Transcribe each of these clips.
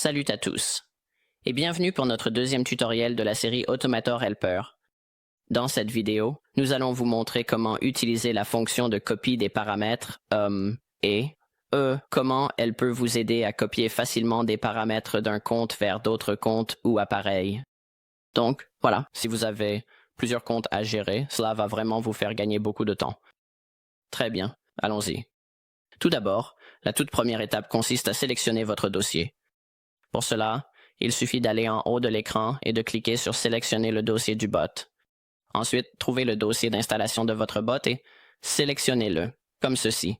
Salut à tous et bienvenue pour notre deuxième tutoriel de la série Automator Helper. Dans cette vidéo, nous allons vous montrer comment utiliser la fonction de copie des paramètres et comment elle peut vous aider à copier facilement des paramètres d'un compte vers d'autres comptes ou appareils. Donc voilà, si vous avez plusieurs comptes à gérer, cela va vraiment vous faire gagner beaucoup de temps. Très bien, allons-y. Tout d'abord, la toute première étape consiste à sélectionner votre dossier. Pour cela, il suffit d'aller en haut de l'écran et de cliquer sur « Sélectionner le dossier du bot ». Ensuite, trouvez le dossier d'installation de votre bot et sélectionnez-le, comme ceci.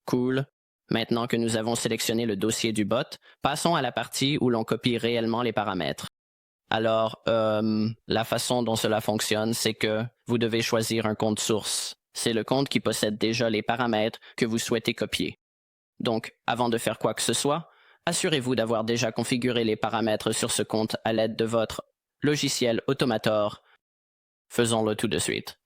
Cool. Maintenant que nous avons sélectionné le dossier du bot, passons à la partie où l'on copie réellement les paramètres. Alors, la façon dont cela fonctionne, c'est que vous devez choisir un compte source. C'est le compte qui possède déjà les paramètres que vous souhaitez copier. Donc, avant de faire quoi que ce soit, assurez-vous d'avoir déjà configuré les paramètres sur ce compte à l'aide de votre logiciel Automator. Faisons-le tout de suite.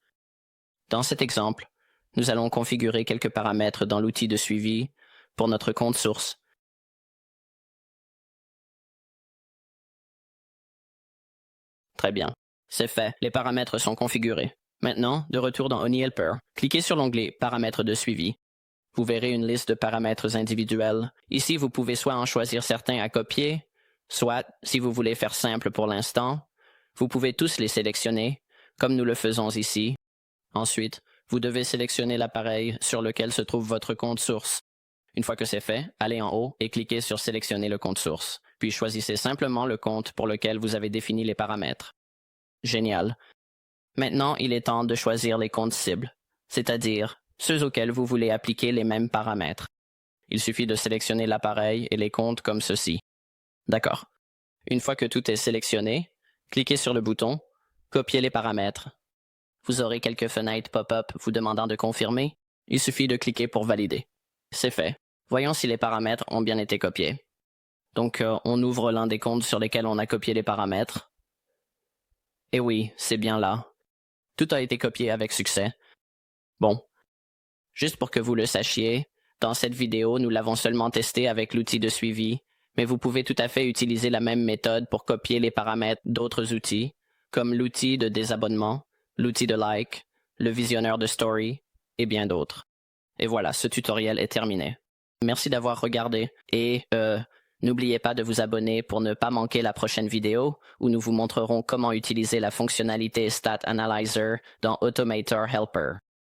Dans cet exemple, nous allons configurer quelques paramètres dans l'outil de suivi pour notre compte source. Très bien. C'est fait, les paramètres sont configurés. Maintenant, de retour dans OniHelper, cliquez sur l'onglet « Paramètres de suivi ». Vous verrez une liste de paramètres individuels. Ici, vous pouvez soit en choisir certains à copier, soit, si vous voulez faire simple pour l'instant, vous pouvez tous les sélectionner, comme nous le faisons ici. Ensuite, vous devez sélectionner l'appareil sur lequel se trouve votre compte source. Une fois que c'est fait, allez en haut et cliquez sur « Sélectionner le compte source », puis choisissez simplement le compte pour lequel vous avez défini les paramètres. Génial. Maintenant, il est temps de choisir les comptes cibles, c'est-à-dire ceux auxquels vous voulez appliquer les mêmes paramètres. Il suffit de sélectionner l'appareil et les comptes comme ceci. D'accord. Une fois que tout est sélectionné, cliquez sur le bouton « Copier les paramètres ». Vous aurez quelques fenêtres pop-up vous demandant de confirmer. Il suffit de cliquer pour valider. C'est fait. Voyons si les paramètres ont bien été copiés. Donc, on ouvre l'un des comptes sur lesquels on a copié les paramètres. Et oui, c'est bien là. Tout a été copié avec succès. Bon. Juste pour que vous le sachiez, dans cette vidéo, nous l'avons seulement testé avec l'outil de suivi, mais vous pouvez tout à fait utiliser la même méthode pour copier les paramètres d'autres outils, comme l'outil de désabonnement, l'outil de like, le visionneur de story, et bien d'autres. Et voilà, ce tutoriel est terminé. Merci d'avoir regardé, et n'oubliez pas de vous abonner pour ne pas manquer la prochaine vidéo, où nous vous montrerons comment utiliser la fonctionnalité Stat Analyzer dans Automator Helper.